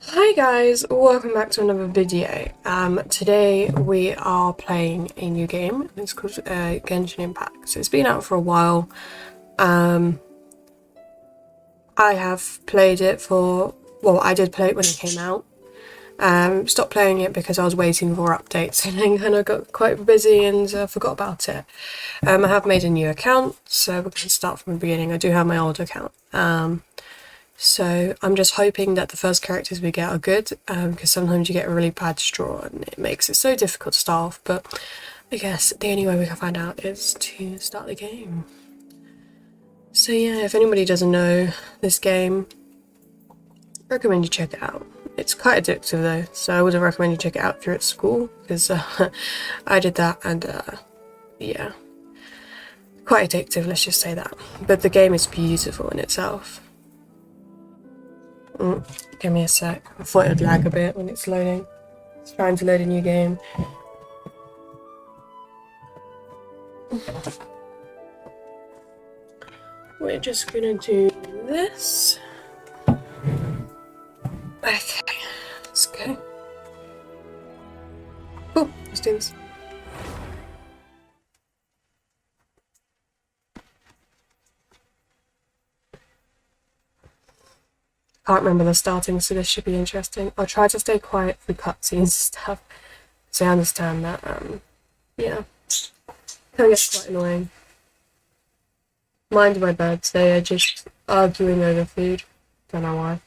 Hi guys, welcome back to another video. Today we are playing a new game. It's called Genshin Impact. So it's been out for a while. I have played it I did play it when it came out. Stopped playing it because I was waiting for updates and then kind of got quite busy and forgot about it. I have made a new account, so we're going to start from the beginning. I do have my old account. So I'm just hoping that the first characters we get are good, because sometimes you get a really bad straw and it makes it so difficult to start off, but I guess the only way we can find out is to start the game. So yeah, if anybody doesn't know this game, I recommend you check it out. It's quite addictive though, so I wouldn't recommend you check it out if you're at school, because I did that and yeah, quite addictive, let's just say that. But the game is beautiful in itself. Give me a sec. I thought it'd lag a bit when it's loading. It's trying to load a new game. We're just gonna do this. Okay, let's go. Cool, let's do this. Can't remember the starting, so this should be interesting. I'll try to stay quiet for cutscenes and stuff, so I understand that, yeah, can get quite annoying. Mind my birds, they are just arguing over food. Don't know why.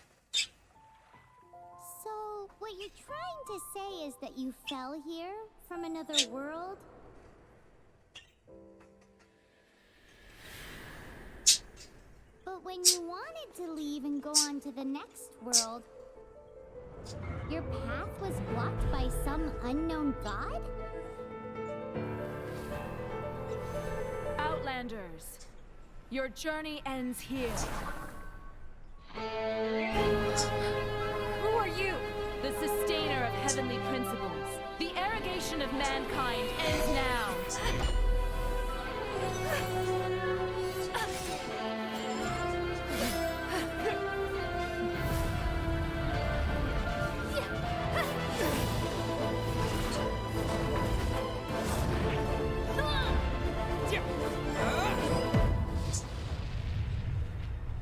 So, what you're trying to say is that you fell here from another world? But when you wanted to leave and go on to the next world, your path was blocked by some unknown god? Outlanders, your journey ends here. Who are you? The sustainer of heavenly principles. The arrogation of mankind ends now.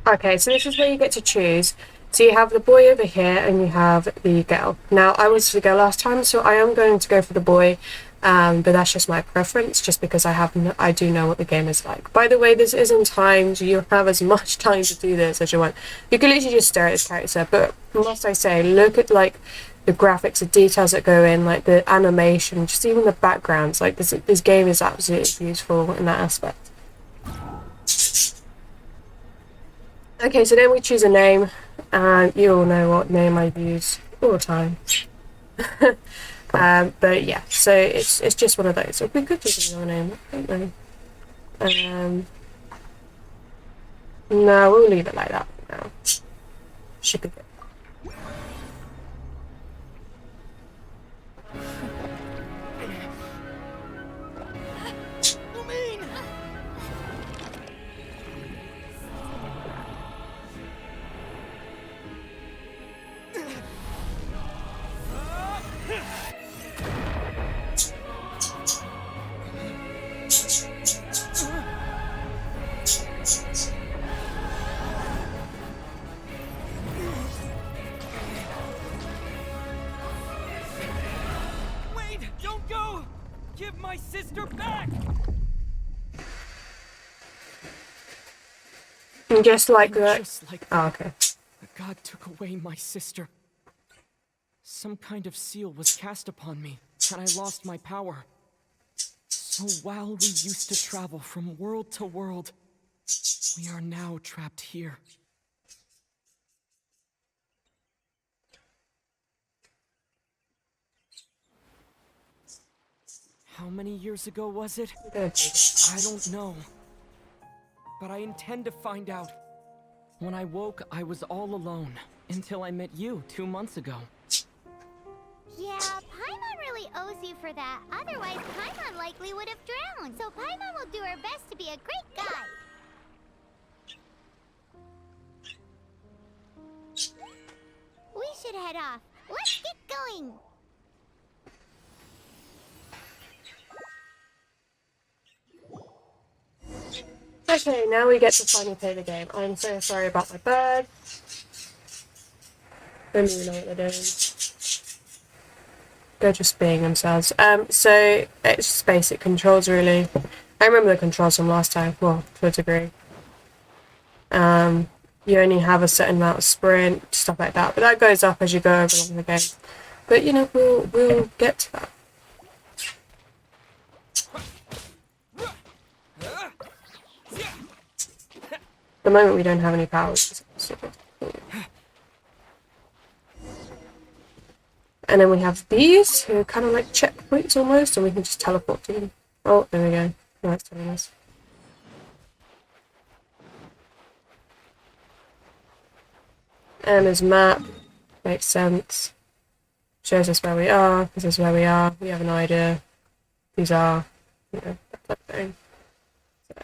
Okay, so this is where you get to choose. So you have the boy over here and you have the girl. Now, I was the girl last time, so I am going to go for the boy, but that's just my preference, just because I do know what the game is like. By the way, this isn't timed. You have as much time to do this as you want. You can literally just stare at this character, but must I say, look at like the graphics, the details that go in, like the animation, just even the backgrounds. Like this game is absolutely beautiful in that aspect. Okay, so then we choose a name, and you all know what name I use all the time. But yeah, so it's just one of those. So we could choose another name, I don't know. No, we'll leave it like that for now. Should be good. Give my sister back! And just like that. Just like Oh, okay. the god took away my sister. Some kind of seal was cast upon me, and I lost my power. So while we used to travel from world to world, we are now trapped here. How many years ago was it? I don't know. But I intend to find out. When I woke, I was all alone, until I met you 2 months ago. Yeah, Paimon really owes you for that. Otherwise, Paimon likely would have drowned. So Paimon will do her best to be a great guide. We should head off. Let's get going. Okay, now we get to finally play the game. I'm so sorry about my bird. Don't even know what they're doing. They're just being themselves. So it's just basic controls really. I remember the controls from last time, well, to a degree. You only have a certain amount of sprint, stuff like that, but that goes up as you go over along the game. But you know, we'll get to that. At the moment we don't have any powers. And then we have these, who are kind of like checkpoints almost, and we can just teleport to them. Oh, there we go. Now it's telling us. And there's a map. Makes sense. Shows us where we are. This is where we are. We have an idea. These are, you know, that type of thing. So.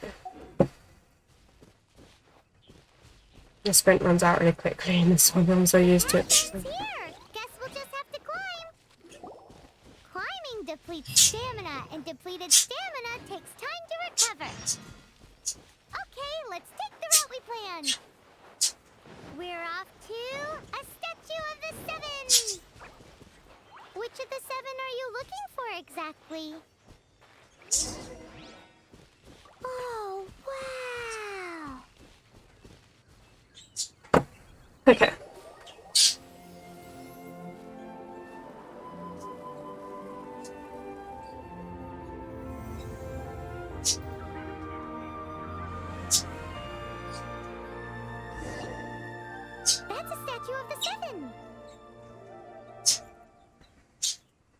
The sprint runs out really quickly in this one. I'm so used to it. So. Here. Guess we'll just have to climb. Climbing depletes stamina, and depleted stamina takes time to recover. Okay, let's take the route we planned. We're off to a statue of the seven. Which of the seven are you looking for exactly? Oh, wow. Okay. That's a statue of the seven.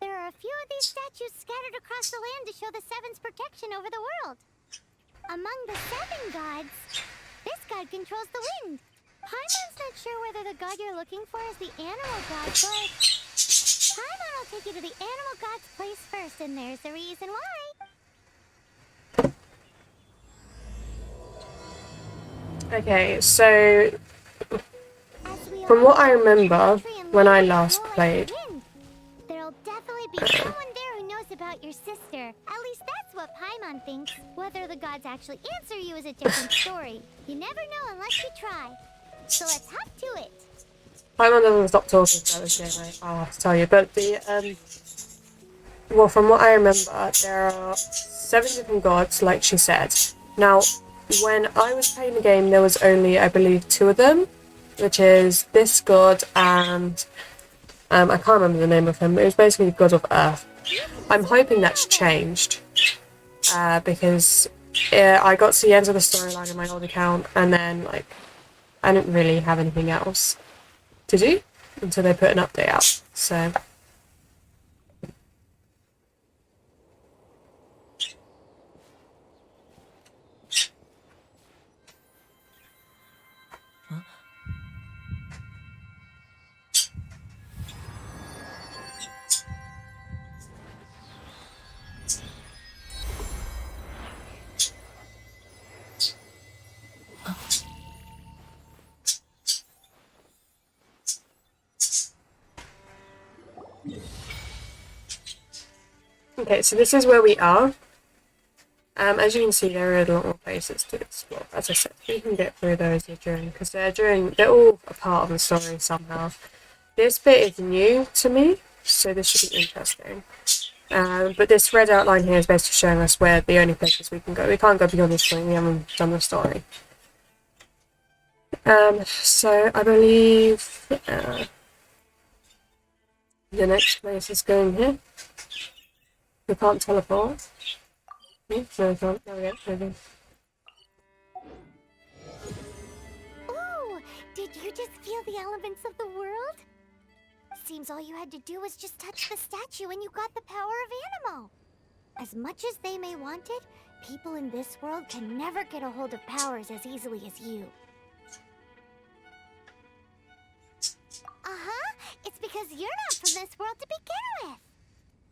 There are a few of these statues scattered across the land to show the seven's protection over the world. Among the seven gods, this god controls the wind. Paimon's not sure whether the god you're looking for is the animal god, but Paimon will take you to the animal god's place first, and there's the reason why. Okay, so As we from all what I know, remember country and when I land last flow like played, the wind. There'll definitely be someone there who knows about your sister. At least that's what Paimon thinks. Whether the gods actually answer you is a different story. You never know unless you try. So let's hop to it. Paimon doesn't stop talking about this game, I'll have to tell you. But the, well, from what I remember, there are 7 different gods, like she said. Now, when I was playing the game, there was only, I believe, 2 of them, which is this god and I can't remember the name of him. It was basically God of Earth. I'm hoping that's changed because I got to the end of the storyline in my old account, and then like I didn't really have anything else to do until they put an update out. So. Okay, so this is where we are. As you can see, there are a lot more places to explore. As I said, we can get through those because they're all a part of the story somehow. This bit is new to me, so this should be interesting. But this red outline here is basically showing us where the only places we can go. We can't go beyond this point, we haven't done the story. So I believe the next place is going here. We can't teleport. Yeah, no, we can't. There we go. Maybe. Ooh, did you just feel the elements of the world? Seems all you had to do was just touch the statue and you got the power of Animo. As much as they may want it, people in this world can never get a hold of powers as easily as you. Uh-huh, it's because you're not from this world to begin with.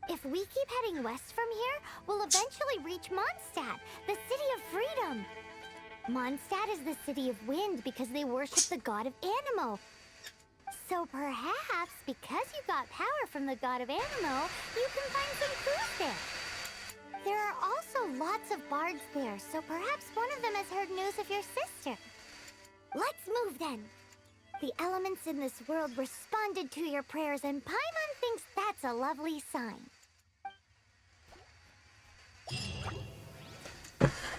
If we keep heading west from here, we'll eventually reach Mondstadt, the city of freedom. Mondstadt is the city of wind because they worship the god of Animo. So perhaps, because you got power from the god of Animo, you can find some clues there. There are also lots of bards there, so perhaps one of them has heard news of your sister. Let's move then. The elements in this world responded to your prayers, and Paimon thinks that's a lovely sign.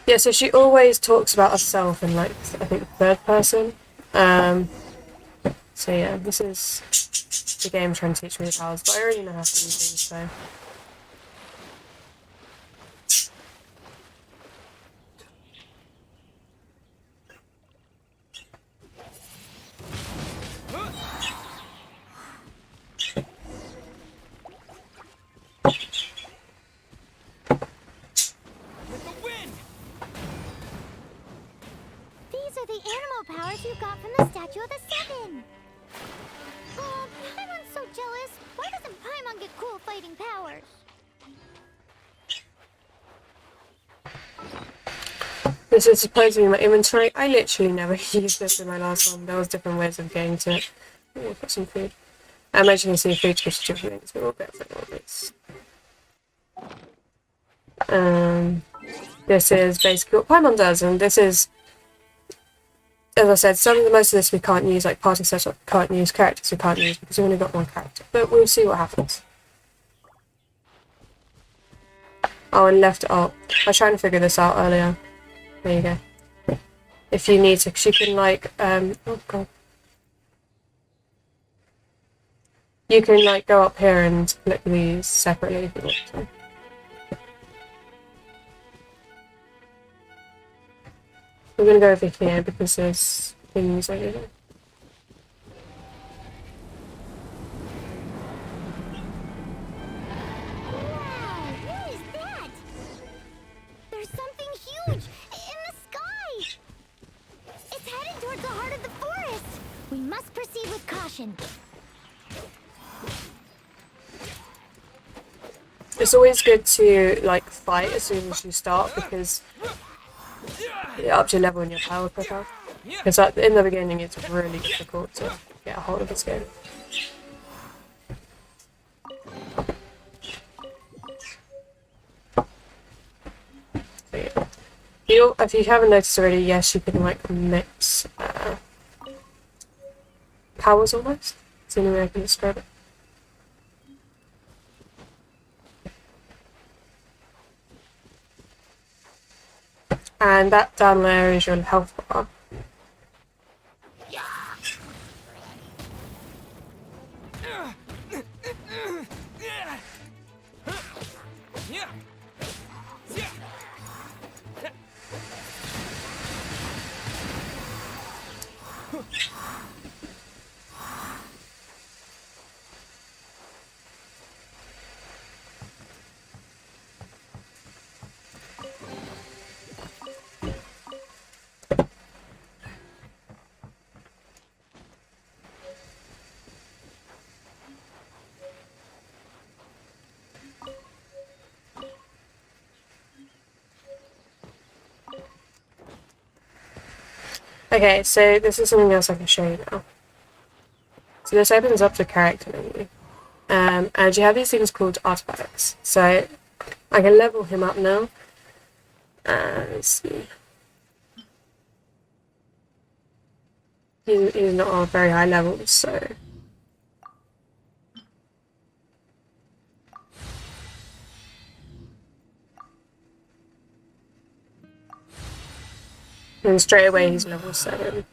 Yeah, so she always talks about herself in, like, I think third person. So yeah, this is the game trying to teach me the powers, but I already know how to do things, so. With the wind! These are the animal powers you got from the Statue of the Seven. Oh, Paimon's so jealous. Why doesn't Paimon get cool fighting powers? This is supposedly my inventory. I literally never used this in my last one. There was different ways of getting to it. Oh, I've got some food. As you can see, food switches to different things, but we'll get through all this. This is basically what Paimon does, and this is, as I said, most of this we can't use, like party setup, we can't use, characters we can't use because we've only got one character. But we'll see what happens. Oh, and left up. I was trying to figure this out earlier. There you go. If you need to, because you can like, oh god. You can like go up here and click these separately if you want to. We're gonna go over here because there's things over there. Wow, what is that? There's something huge in the sky. It's heading towards the heart of the forest. We must proceed with caution. It's always good to like fight as soon as you start because it ups your level and your power quicker. Because in the beginning it's really difficult to get a hold of this game. So, yeah. If you haven't noticed already, yes, you can like mix powers almost. It's the only way I can describe it. And that down there is your health bar. Okay, so this is something else I can show you now. So this opens up the character menu. And you have these things called artifacts. So I can level him up now. Let's see. He's not on very high levels, so. And straight away he's level 7.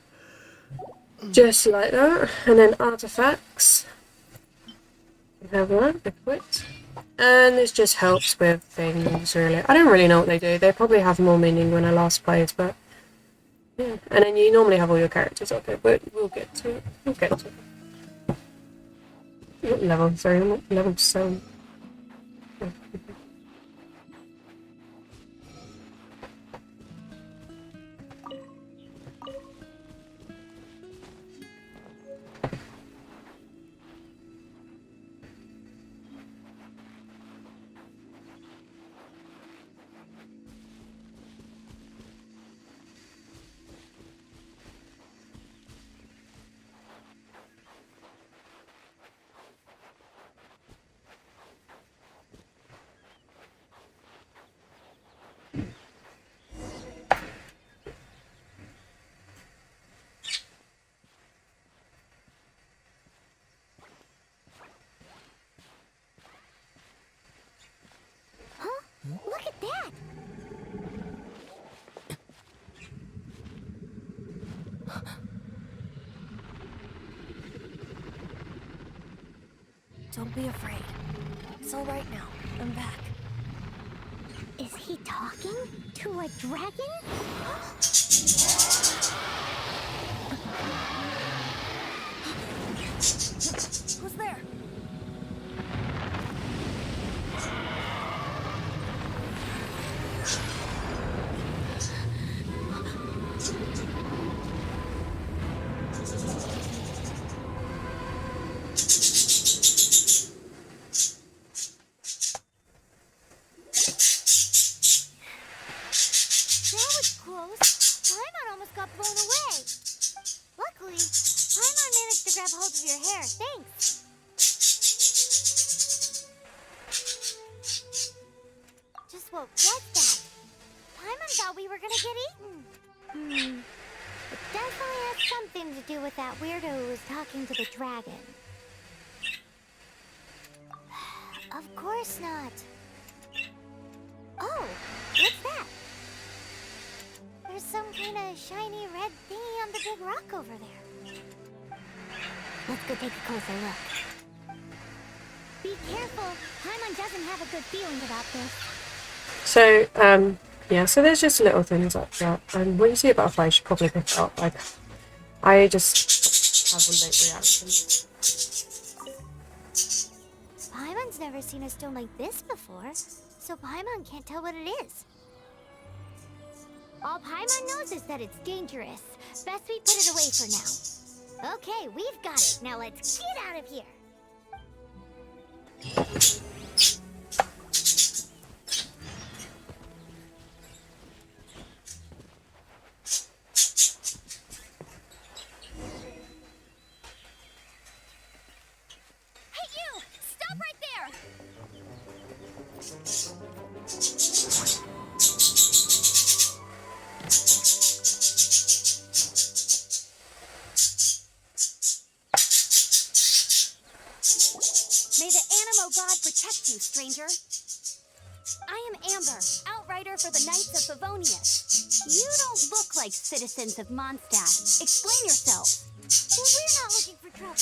Just like that. And then artifacts. You have that equipped. And this just helps with things, really. I don't really know what they do. They probably have more meaning when I last played, but yeah. And then you normally have all your characters up here, but we'll get to it. We'll get to it. What level? Sorry, I'm not level 7. Don't be afraid. It's all right now. I'm back. Is he talking to a dragon? Who's there? That was close. Paimon almost got blown away. Luckily, Paimon managed to grab hold of your hair. Thanks. Just what was that? Paimon thought we were gonna get eaten. It definitely has something to do with that weirdo who was talking to the dragon. Of course not. Oh, what's that? There's some kind of shiny red thingy on the big rock over there. Let's go take a closer look. Be careful. Paimon doesn't have a good feeling about this. So, yeah, so there's just little things like that. And when you see a butterfly, you should probably pick it up. Like, I just have a late reaction. Paimon's never seen a stone like this before, so Paimon can't tell what it is. All Paimon knows is that it's dangerous. Best we put it away for now. Okay, we've got it. Now let's get out of here. Hey, you! Stop right there! May the Animo God protect you, stranger. I am Amber, outrider for the Knights of Favonius. You don't look like citizens of Mondstadt. Explain yourself. Well, we're not looking for trouble.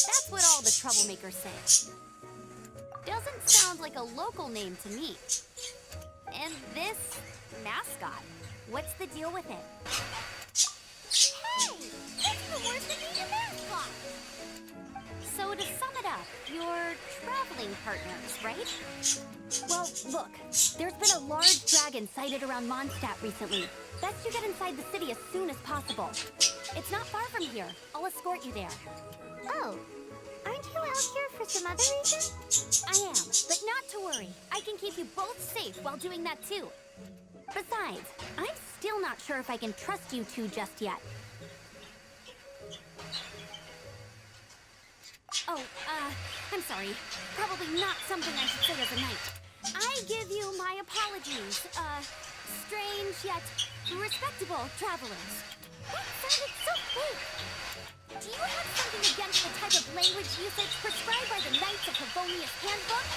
That's what all the troublemakers say. Doesn't sound like a local name to me. And this mascot, what's the deal with it? Hey, that's the worst than being a mascot. So to sum it up, you're traveling partners, right? Well, look, there's been a large dragon sighted around Mondstadt recently. Best you get inside the city as soon as possible. It's not far from here. I'll escort you there. Oh, aren't you out here for some other reason? I am, but not to worry. I can keep you both safe while doing that too. Besides, I'm still not sure if I can trust you two just yet. Oh, I'm sorry. Probably not something I should say as a knight. I give you my apologies, strange yet respectable travelers. That sounded so fake. Do you have something against the type of language usage prescribed by the Knights of Favonius Handbook?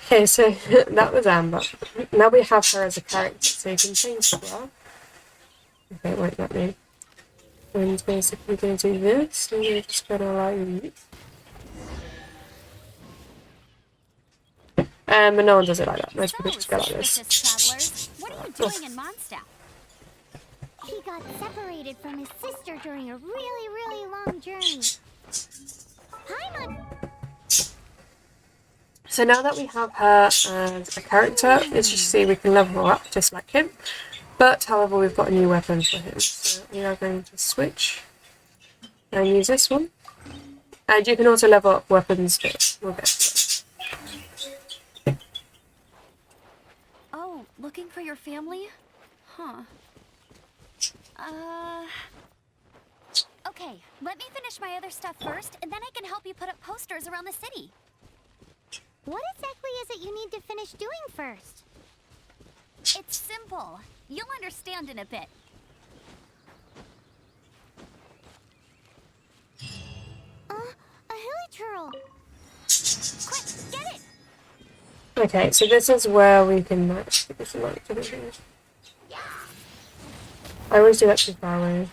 Okay, so that was Amber. Now we have her as a character, so you can change her. Okay, it won't let me. And basically going to do this, and we're just going to like... but no one does it like that. Most people just go like this. Suspicious travelers, what are you doing in Mondstadt? He got separated from his sister during a really, really long journey. Paimon! So now that we have her as a character, as you see, we can level her up just like him. But, however, we've got a new weapon for him. So we are going to switch and use this one. And you can also level up weapons, but we'll get to that. Oh, looking for your family? Huh. Okay, let me finish my other stuff first, and then I can help you put up posters around the city. What exactly is it you need to finish doing first? It's simple. You'll understand in a bit. A hilly churl. Quick, get it! Okay, so this is where we can actually do some like different things. I always do that too far away.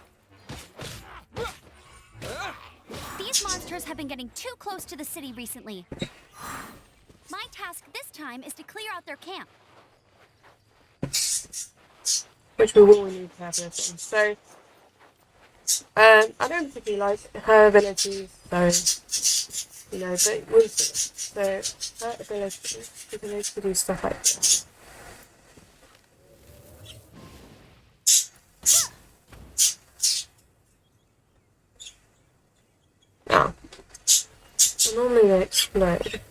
These monsters have been getting too close to the city recently. My task this time is to clear out their camp. Which we will need to have this one. So, I don't particularly like her abilities, so, you know, but we'll see. So, her ability to do stuff like this. Oh. So normally they explode.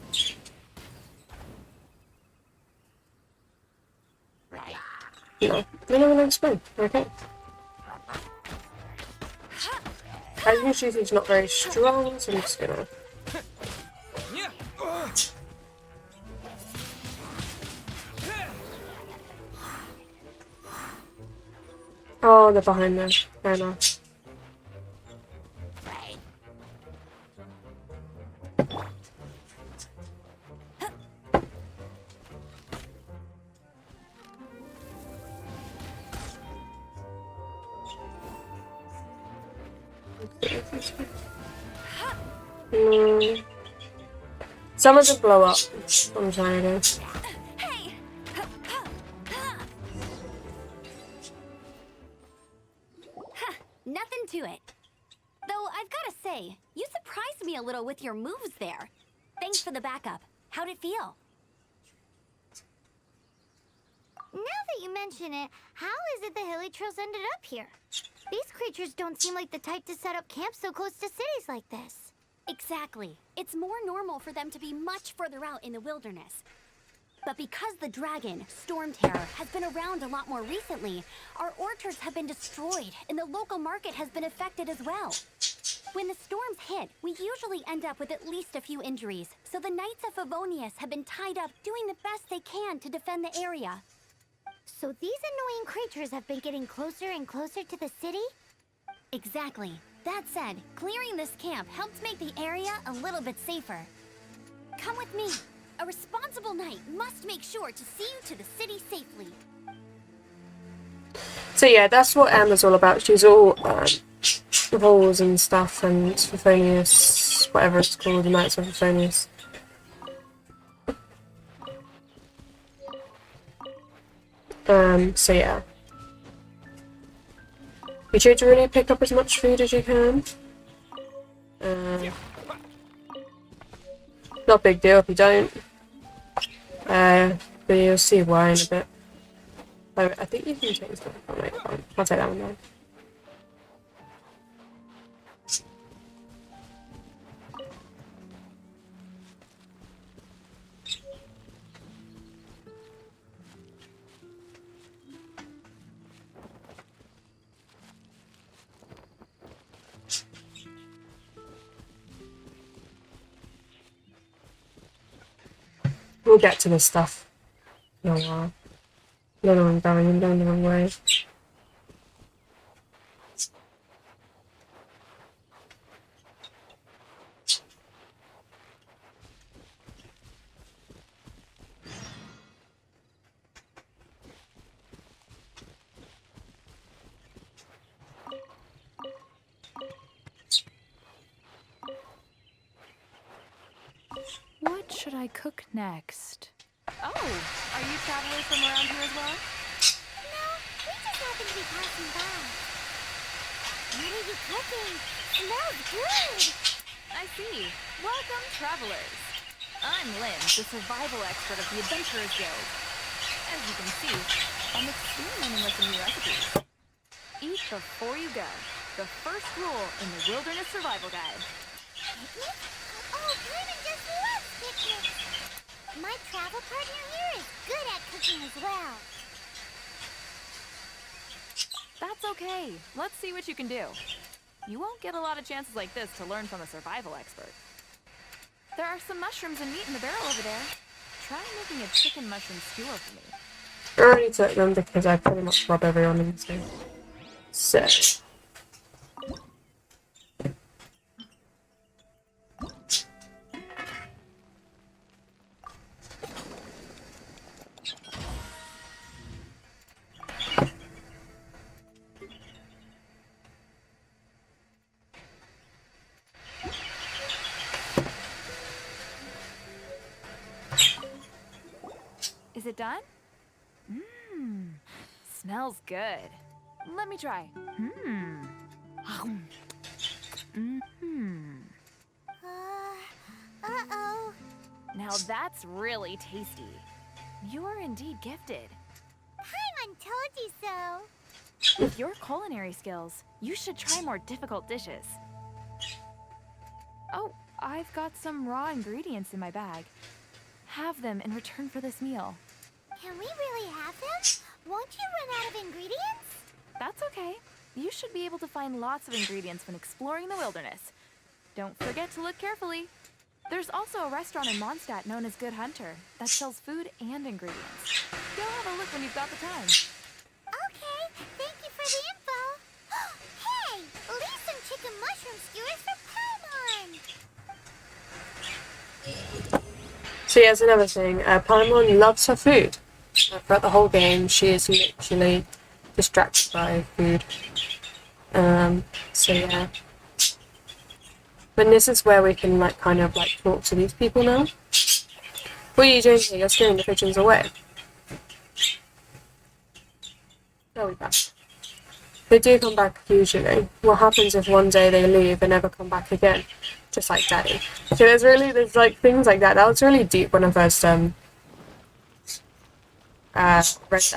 No, they never explode. Okay. As you can see, he's not very strong, so I'm just gonna. Oh, they're behind there. Fair enough. Mm. Some of them blow up. I'm trying to do. Hey! Nothing to it. Though I've gotta say, you surprised me a little with your moves there. Thanks for the backup. How'd it feel? Now that you mention it, how is it the hilly trails ended up here? These creatures don't seem like the type to set up camp so close to cities like this. Exactly. It's more normal for them to be much further out in the wilderness. But because the dragon, Storm Terror, has been around a lot more recently, our orchards have been destroyed and the local market has been affected as well. When the storms hit, we usually end up with at least a few injuries, so the Knights of Favonius have been tied up doing the best they can to defend the area. So these annoying creatures have been getting closer and closer to the city? Exactly. That said, clearing this camp helped make the area a little bit safer. Come with me. A responsible knight must make sure to see you to the city safely. So yeah, that's what Emma's all about. She's all rules and stuff, and Favonius, whatever it's called, the Knights of Favonius. So yeah. You try to really pick up as much food as you can. Not a big deal if you don't. But you'll see why in a bit. Oh, I think you can change that. Oh, wait, fine. I'll take that one down. We'll get to this stuff in a while. No, no, I'm going the wrong way. What should I cook next? Oh, are you travelers from around here as well? No, we just happen to be passing by. What are you cooking? Smells good! I see. Welcome, travelers. I'm Lynn, the survival expert of the Adventurers Guild. As you can see, I'm experimenting with some new recipes. Eat before you go. The first rule in the Wilderness Survival Guide. Picnic? Oh, Carmen just loves picnics! My travel partner here is good at cooking as well. That's okay. Let's see what you can do. You won't get a lot of chances like this to learn from a survival expert. There are some mushrooms and meat in the barrel over there. Try making a chicken mushroom skewer for me. I already took them because I pretty much rob everyone in this game. So. done? Mmm, smells good. Let me try. Uh-oh. Now that's really tasty. You're indeed gifted. Paimon told you so. With your culinary skills, you should try more difficult dishes. Oh, I've got some raw ingredients in my bag. Have them in return for this meal. Can we really have them? Won't you run out of ingredients? That's okay. You should be able to find lots of ingredients when exploring the wilderness. Don't forget to look carefully. There's also a restaurant in Mondstadt known as Good Hunter that sells food and ingredients. Go have a look when you've got the time. Okay, thank you for the info. Hey, leave some chicken mushroom skewers for Paimon. So yeah, that's another thing. Paimon loves her food. Throughout the whole game, she is literally distracted by food. So yeah. But this is where we can like kind of like talk to these people now. What are you doing here? You're scaring the pigeons away. Oh, we're back. They do come back usually. What happens if one day they leave and never come back again? Just like Daddy. So there's like things like that. That was really deep when I first read that. But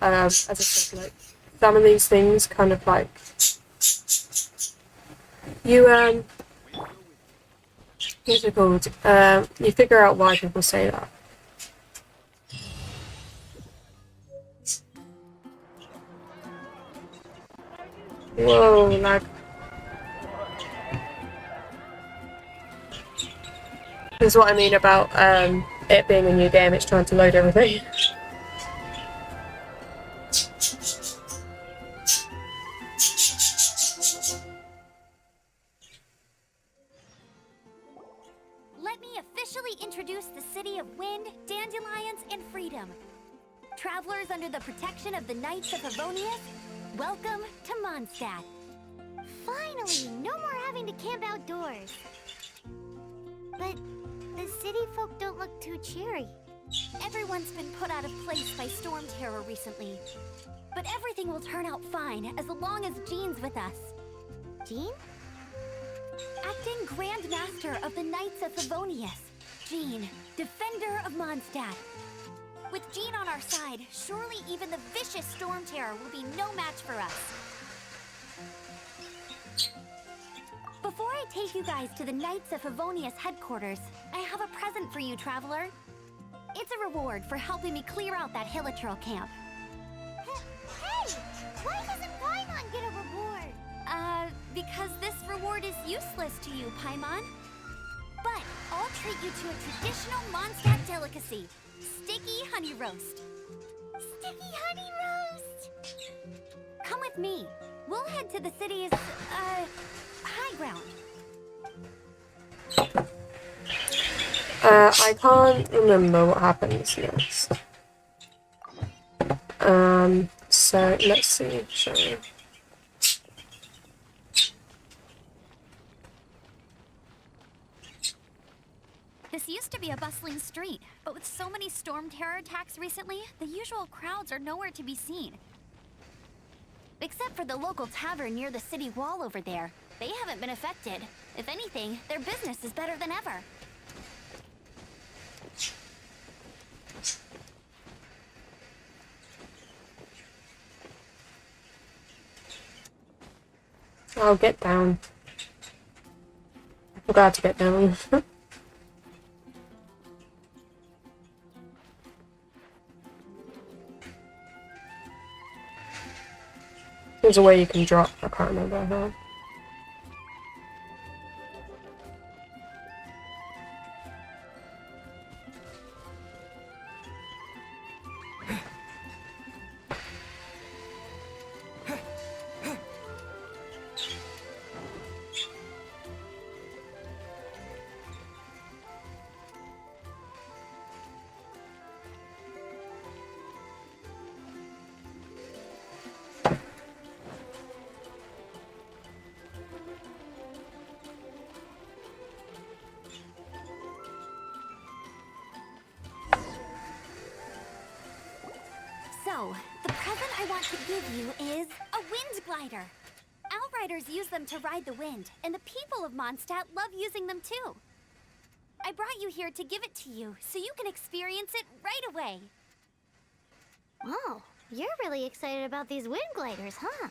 as I said, like some of these things kind of like you what's it called? You figure out why people say that. Whoa, lag. This is what I mean about it being a new game, it's trying to load everything. Let me officially introduce the city of wind, dandelions, and freedom. Travelers under the protection of the Knights of Favonius, welcome to Mondstadt. Finally, no more having to camp outdoors. But the city folk don't look too cheery. Everyone's been put out of place by storm terror recently. But everything will turn out fine as long as Jean's with us. Jean? Acting Grand Master of the Knights of Favonius, Jean, Defender of Mondstadt. With Jean on our side, surely even the vicious storm terror will be no match for us. Before I take you guys to the Knights of Favonius headquarters, I have a present for you, traveler. It's a reward for helping me clear out that Hilichurl camp. Hey! Why doesn't Paimon get a reward? Because this reward is useless to you, Paimon. But I'll treat you to a traditional Mondstadt delicacy, sticky honey roast. Sticky honey roast! Come with me. We'll head to the city's, high ground. I can't remember what happens next. So let's see. Shall we? This used to be a bustling street, but with so many storm terror attacks recently, the usual crowds are nowhere to be seen. Except for the local tavern near the city wall over there. They haven't been affected. If anything, their business is better than ever. I'll get down. I forgot to get down. There's a way you can drop. I can't remember how. The present I want to give you is a wind glider. Outriders use them to ride the wind, and the people of Mondstadt love using them too. I brought you here to give it to you, so you can experience it right away. Wow, you're really excited about these wind gliders, huh?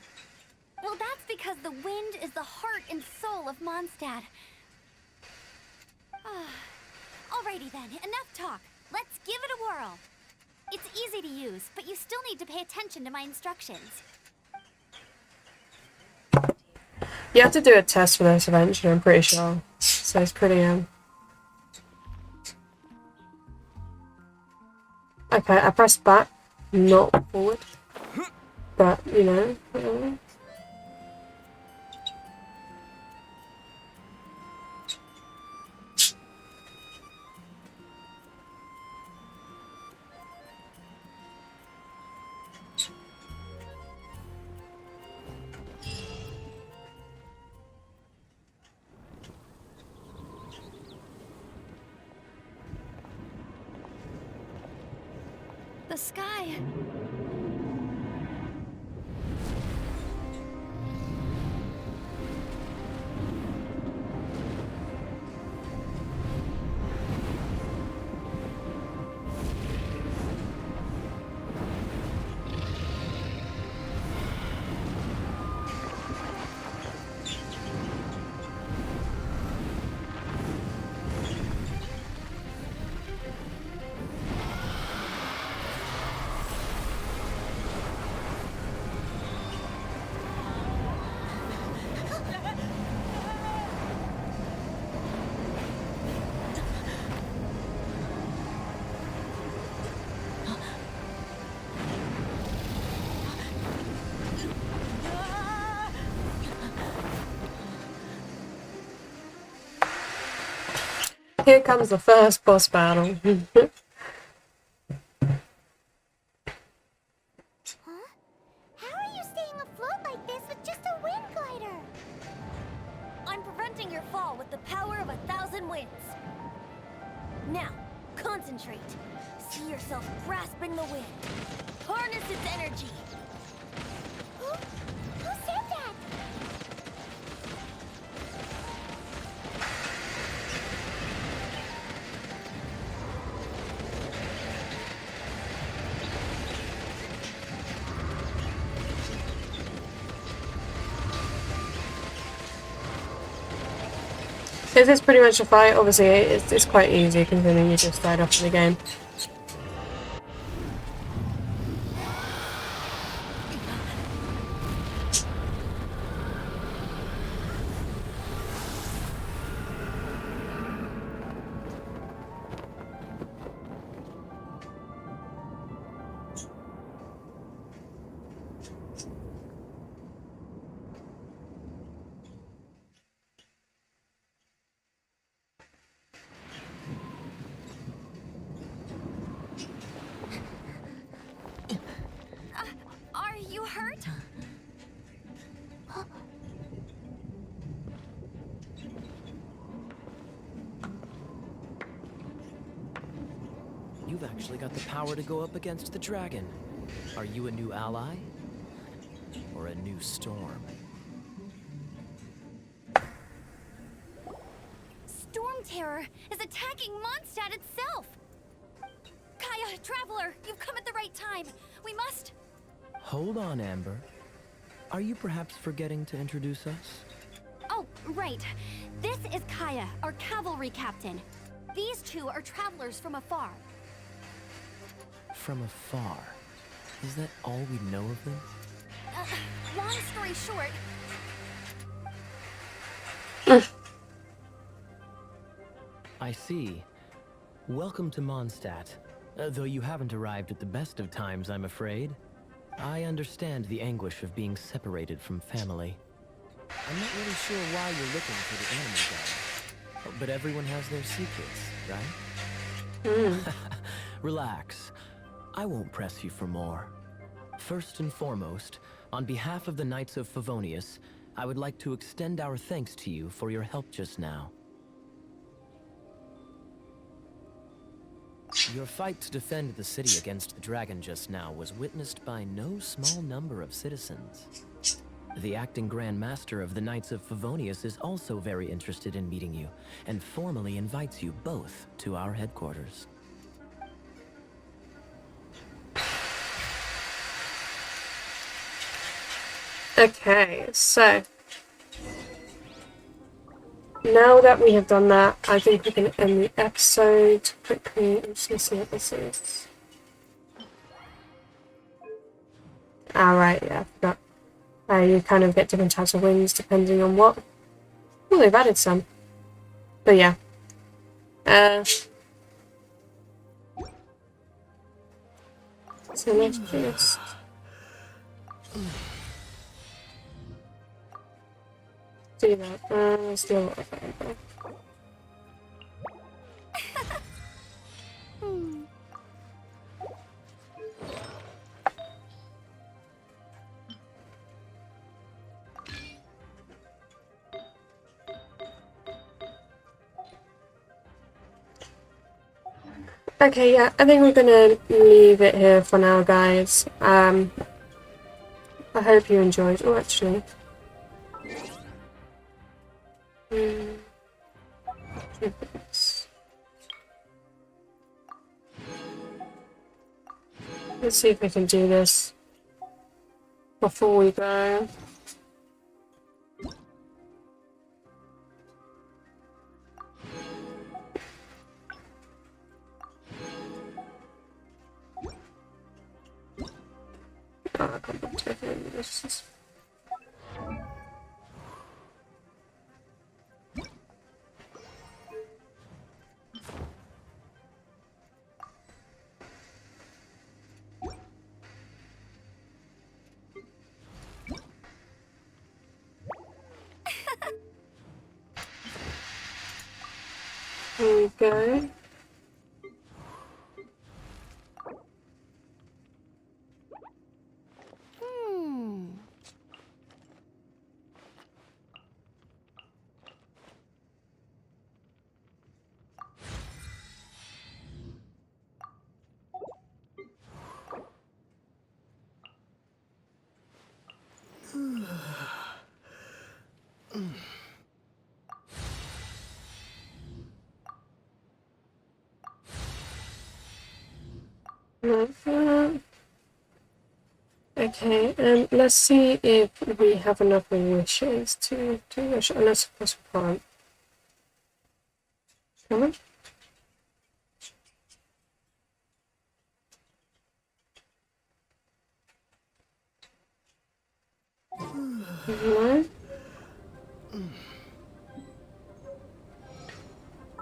Well, that's because the wind is the heart and soul of Mondstadt. Alrighty then, enough talk. Let's give it a whirl. It's easy to use, but you still need to pay attention to my instructions. You have to do a test for this eventually, I'm pretty sure. So it's pretty, Okay, I pressed back, not forward. But, you know. The sky. Here comes the first boss battle. Huh? How are you staying afloat like this with just a wind glider? I'm preventing your fall with the power of 1,000 winds. Now, concentrate. See yourself grasping the wind. Harness its energy. Who said that? This is pretty much a fight. Obviously, it's quite easy considering you just died off in the game. Are you hurt? You've actually got the power to go up against the dragon. Are you a new ally? Or a new storm? Storm Terror is attacking Mondstadt itself! Kaya, Traveler, you've come at the right time. We must... Hold on, Amber. Are you perhaps forgetting to introduce us? Oh, right. This is Kaya, our cavalry captain. These two are travelers from afar. From afar. Is that all we know of them? Long story short, I see. Welcome to Mondstadt. Though you haven't arrived at the best of times, I'm afraid. I understand the anguish of being separated from family. I'm not really sure why you're looking for the enemy guy. But everyone has their secrets, right? Relax. I won't press you for more. First and foremost, on behalf of the Knights of Favonius, I would like to extend our thanks to you for your help just now. Your fight to defend the city against the dragon just now was witnessed by no small number of citizens. The acting Grand Master of the Knights of Favonius is also very interested in meeting you, and formally invites you both to our headquarters. Okay, so now that we have done that, I think we can end the episode quickly. I'm just gonna see what this is. Alright, yeah, I forgot. You kind of get different types of wings depending on what. Oh, they've added some. But yeah. So let's just do that. Let's do a lot of that. Okay, yeah, I think we're gonna leave it here for now, guys. I hope you enjoyed. Oh, actually. Let's see if we can do this before we go. Oh, I can't believe this. There we go. Like that. Okay, let's see if we have enough wishes to wish, unless of course we can't. Come on. No.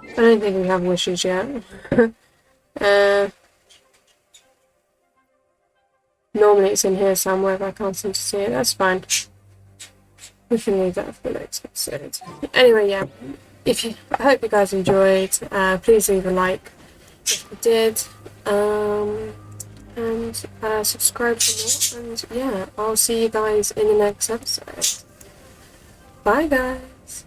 I don't think we have wishes yet. Normally it's in here somewhere, but I can't seem to see it. That's fine. We can leave that for the next episode. Anyway, yeah. I hope you guys enjoyed. Please leave a like if you did. And subscribe for more. And yeah, I'll see you guys in the next episode. Bye, guys.